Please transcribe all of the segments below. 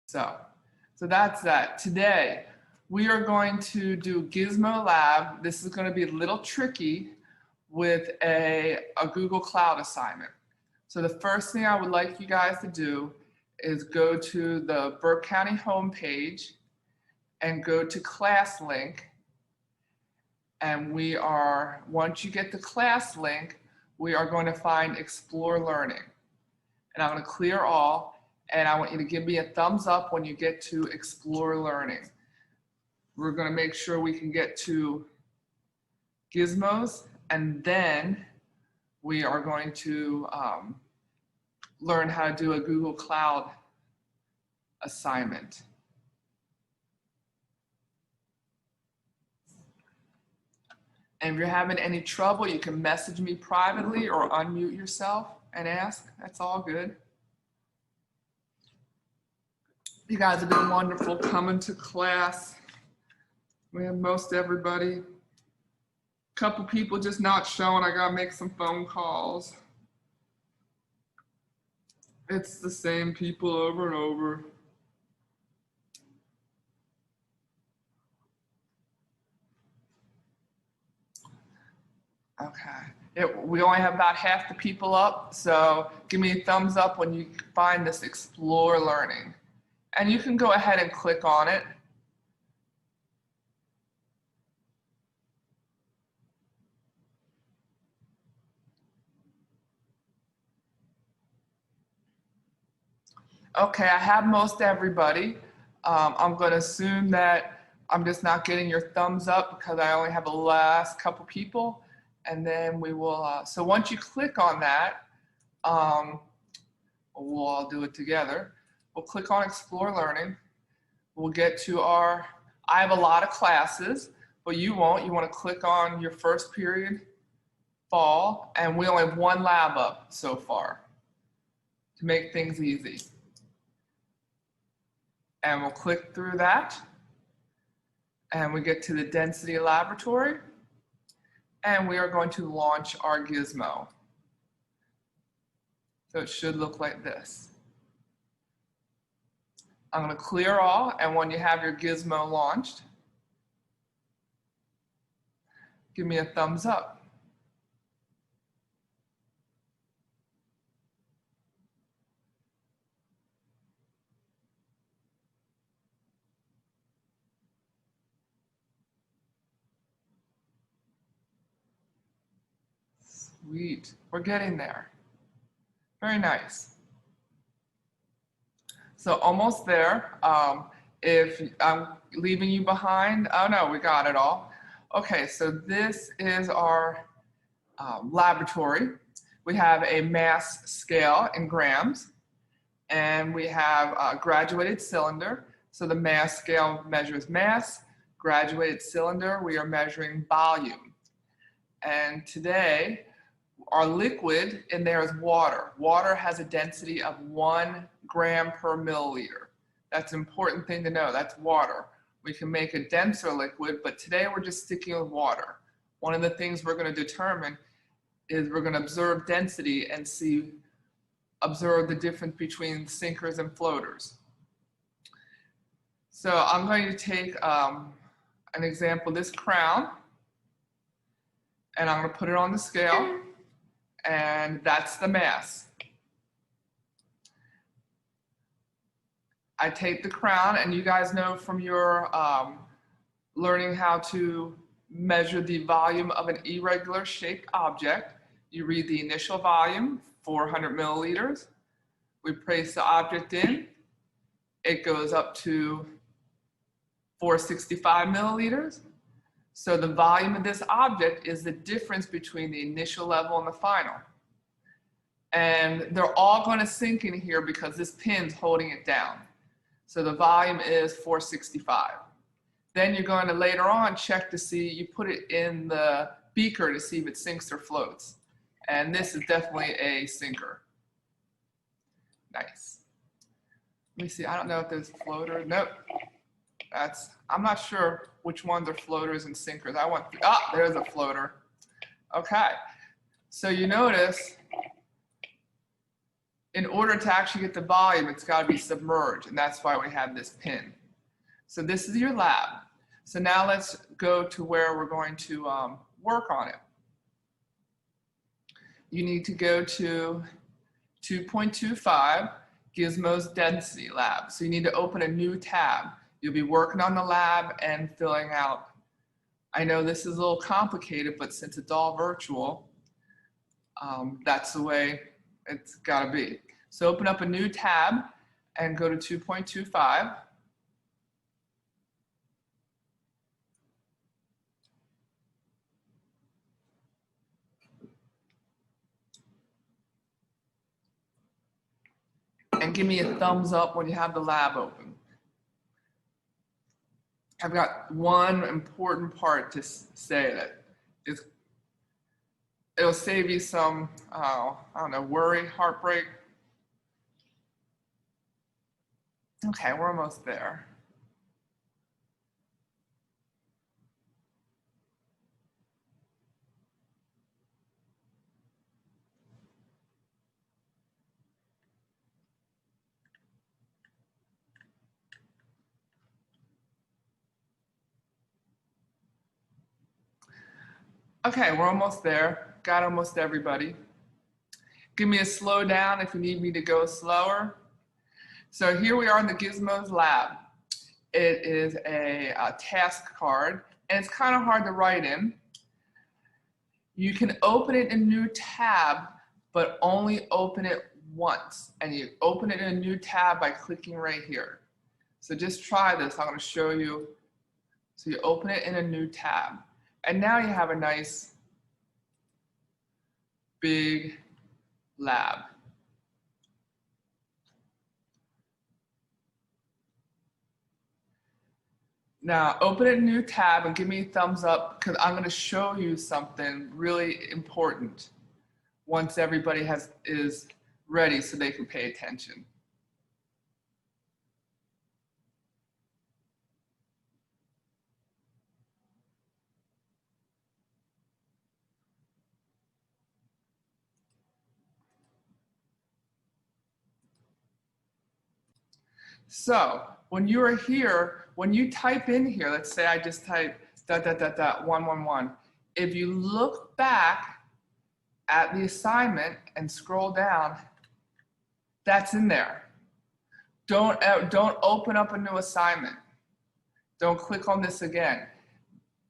So that's that. Today, we are going to do Gizmo Lab. This is going to be a little tricky with a Google Cloud assignment. So the first thing I would like you guys to do is go to the Burke County homepage and go to class link. And once you get the class link, we are going to find Explore Learning. And I'm going to clear all. And I want you to give me a thumbs up when you get to Explore Learning. We're going to make sure we can get to Gizmos, and then we are going to learn how to do a Google Cloud assignment. And if you're having any trouble, you can message me privately or unmute yourself and ask. That's all good. You guys have been wonderful coming to class. We have most everybody. Couple people just not showing. I gotta make some phone calls. It's the same people over and over. Okay. We only have about half the people up, so give me a thumbs up when you find this Explore Learning. And you can go ahead and click on it. Okay, I have most everybody. I'm going to assume that I'm just not getting your thumbs up because I only have the last couple people. And then we will, so once you click on that, we'll all do it together. We'll click on Explore Learning. We'll get to I have a lot of classes, but you won't. You want to click on your first period, fall, and we only have one lab up so far to make things easy. And we'll click through that, and we get to the density laboratory, and we are going to launch our Gizmo. So it should look like this. I'm going to clear all, and when you have your Gizmo launched, give me a thumbs up. Sweet, we're getting there. Very nice. So almost there. If I'm leaving you behind, oh no, we got it all. Okay, so this is our laboratory. We have a mass scale in grams, and we have a graduated cylinder. So the mass scale measures mass. Graduated cylinder, we are measuring volume. And today, our liquid in there is water. Water has a density of 1 gram per milliliter. That's an important thing to know. That's water. We can make a denser liquid, but today we're just sticking with water. One of the things we're going to determine is we're going to observe density and observe the difference between sinkers and floaters. So I'm going to take an example, this crown, and I'm going to put it on the scale. And that's the mass. I take the crown, and you guys know from your learning how to measure the volume of an irregular shaped object, you read the initial volume, 400 milliliters. We place the object in. It goes up to 465 milliliters. So the volume of this object is the difference between the initial level and the final. And they're all going to sink in here because this pin's holding it down. So the volume is 465. Then you're going to later on check to see, you put it in the beaker to see if it sinks or floats. And this is definitely a sinker. Nice. Let me see, I don't know if there's floater. Nope. I'm not sure which ones are floaters and sinkers. There's a floater. Okay. So you notice in order to actually get the volume, it's got to be submerged, and that's why we have this pin. So this is your lab. So now let's go to where we're going to work on it. You need to go to 2.25, Gizmo's Density Lab. So you need to open a new tab. You'll be working on the lab and filling out. I know this is a little complicated, but since it's all virtual, that's the way it's got to be. So open up a new tab and go to 2.25. And give me a thumbs up when you have the lab open. I've got one important part to say that it'll save you some, I don't know, worry, heartbreak. Okay, we're almost there. Okay, we're almost there. Got almost everybody. Give me a slow down if you need me to go slower. So here we are in the Gizmos lab. It is a task card, and it's kind of hard to write in. You can open it in a new tab, but only open it once. And you open it in a new tab by clicking right here. So just try this. I'm going to show you. So you open it in a new tab. And now you have a nice big lab. Now open a new tab and give me a thumbs up because I'm going to show you something really important once everybody is ready so they can pay attention. So when you are here, when you type in here, let's say I just type ... 111. If you look back at the assignment and scroll down, that's in there. Don't open up a new assignment. Don't click on this again.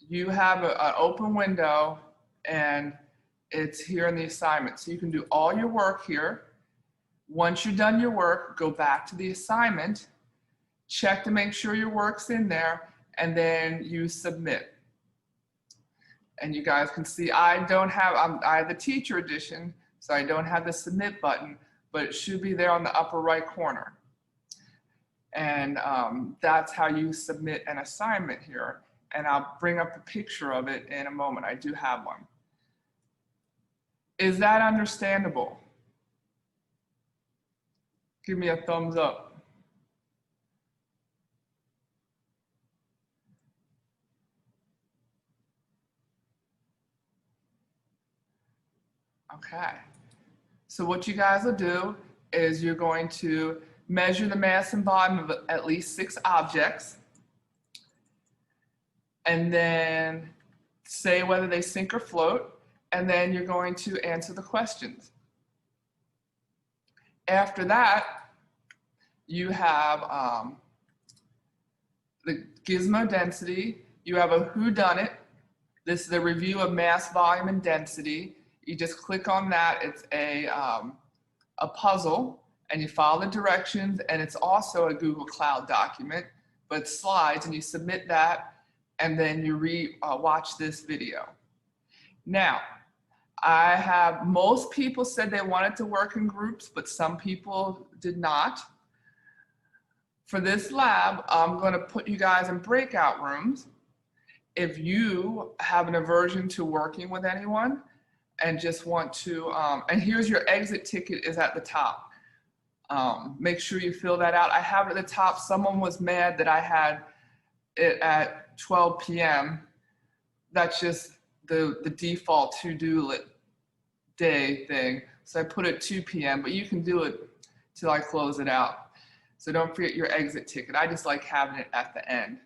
You have an open window and it's here in the assignment. So you can do all your work here. Once you're done your work, go back to the assignment, check to make sure your work's in there, and then you submit. And you guys can see I have the teacher edition, so I don't have the submit button, but it should be there on the upper right corner. And that's how you submit an assignment here. And I'll bring up the picture of it in a moment. I do have one. Is that understandable? Give me a thumbs up. Okay. So what you guys will do is you're going to measure the mass and volume of at least 6 objects, and then say whether they sink or float, and then you're going to answer the questions. After that, you have the Gizmo density. You have a whodunit. This is a review of mass, volume, and density. You just click on that. It's a puzzle, and you follow the directions, and it's also a Google Cloud document, but it's slides, and you submit that, and then you watch this video. Now, most people said they wanted to work in groups, but some people did not. For this lab, I'm going to put you guys in breakout rooms. If you have an aversion to working with anyone and just want to, and here's your exit ticket is at the top. Make sure you fill that out. I have it at the top. Someone was mad that I had it at 12 p.m. That's just the default to-do day thing. So I put it 2 p.m., but you can do it till I close it out. So don't forget your exit ticket. I just like having it at the end.